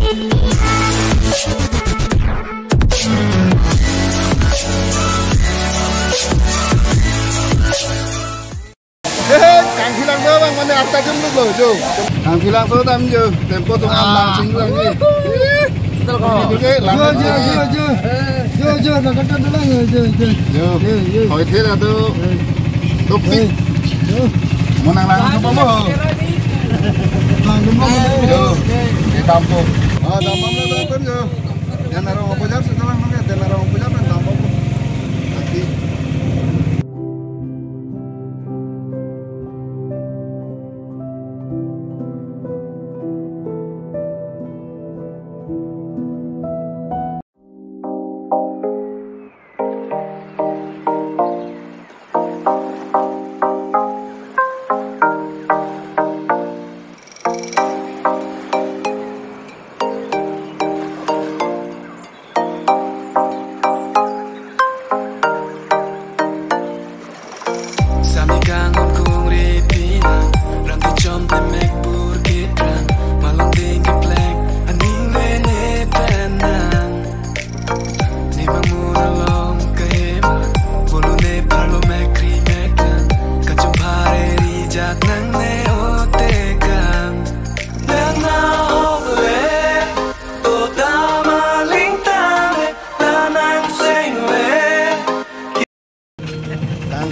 Càng khi lang bơ bang mana arta jum lu jo. Càng khi lang bơ tam jo, tempo tu am lang sing lang ni. Betul kok. Juga lang. Jo, nak kata dulu jo. Hỏi thế là tu đục đi. Mau nang lang apa mo? Lang dum lang jo. Di tampung. Ah, tampung lah tu jo. Yang narong apa jam sekarang mana? Yang narong apa jam tampung. Nanti.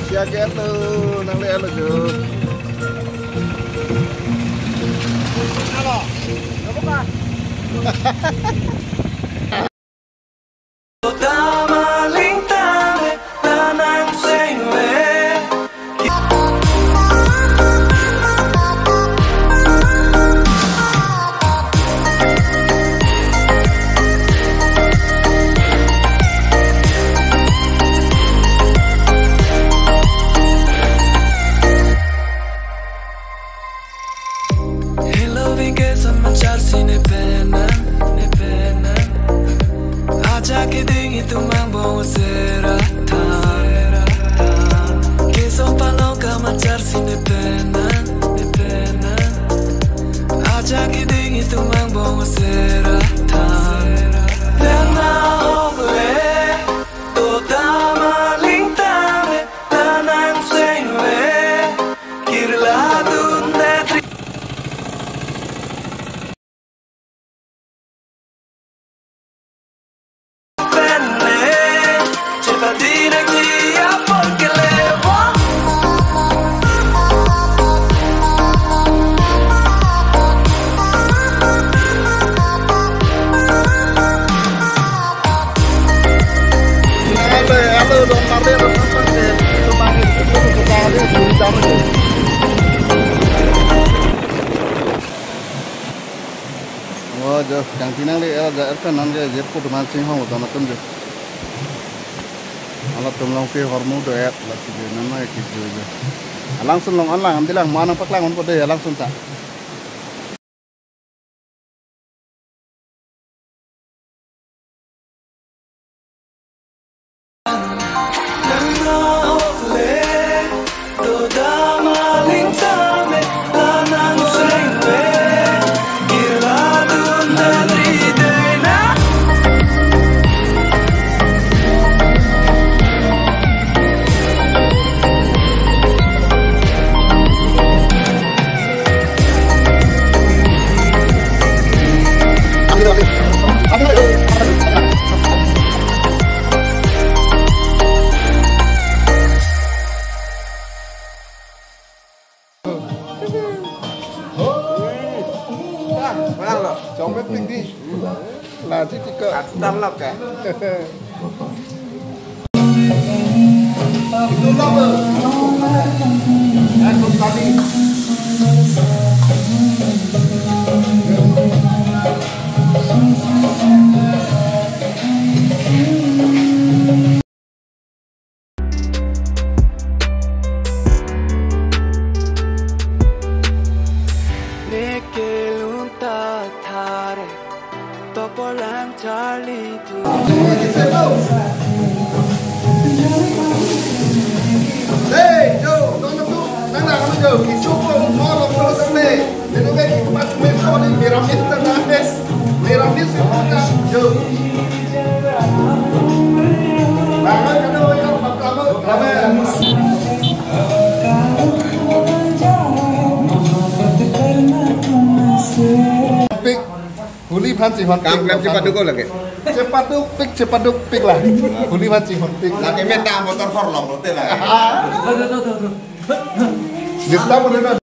Siaga tu nang le alo jo. Halo. Apa? Oh, jo, yang tinang le ada kan nan ge jet ko teman sing hong to na tum jo. Ala tum long ke hormu do et la ti nan mai ki jo. Langsung long alang am dilang mana pak lang on ko de langsung tak. Trong bếp tinh đi là thích cỡ tăng lọc cả itu lama dan tadi Mira, Gratis yo. Bangun kan oi kan kamu. Pik huli panci hot pik cepat dulu lagi. cepat duk pik lah. Huli panci hot pik. Lagi minta motor horlong loh lah. Kita boleh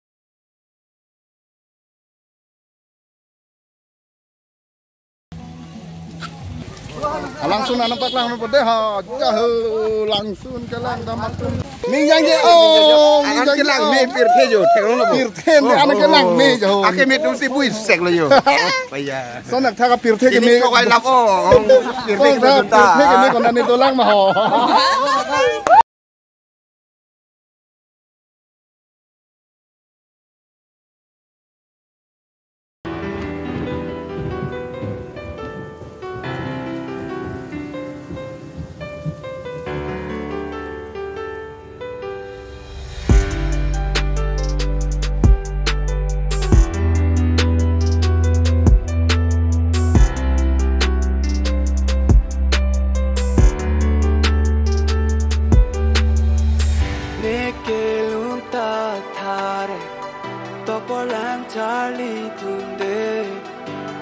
langsung nampak lang pada ha langsung ke lang damat ni yang je Akan kelang me pirte jo, teknologi lo. pirte ni anak ke lang me jo Ake me tu si bui sek lo yo. Paya. sonak tha ka pirte ke me Ini kok ay lap oh. Pirte ke me kon ani tolang ma ho Charlie tunde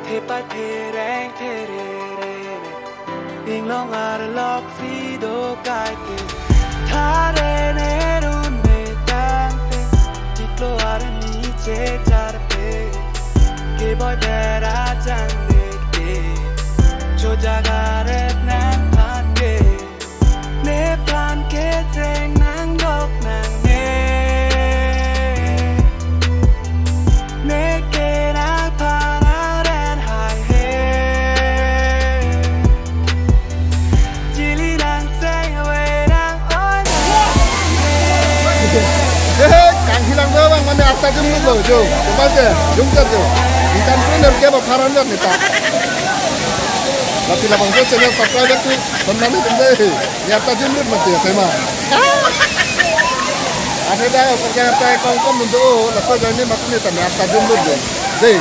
tepa tereng terere ing long ar lok si do kai te thare ne run me tante tiklo ar ni che char pe ke boy bera chang de ke cho jaga re nan pan ke ne pan ke teng nang dok nang Asta jumlah lo jo, coba je, jumlah jo. Ikan pun harga berparan kan kita. Tapi lapang jo channel subscribe tu, benar ni benda. Ni asta jumlah mesti sama. Ada dah kerja apa kau untuk, lepas jadi maksudnya tanya asta jumlah jo. Deh.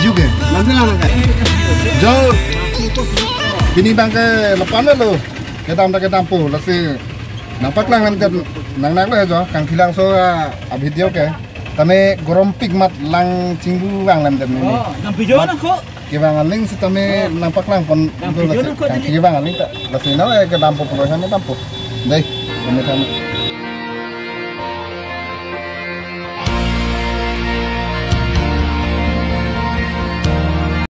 Juga, nanti lah kan. Jauh. Bini bangke lepas lo. Kita tampu, lasi. Nampak lang nang lah jo. Kang hilang so video ke. Tame gorompik mat lang cinggu bang lam ini. Oh, nang video nang kok. Kibang aling si tame nampak lang kon lasi. Kang kibang aling tak. Lasi na ke tampu proses tampu. Deh, kami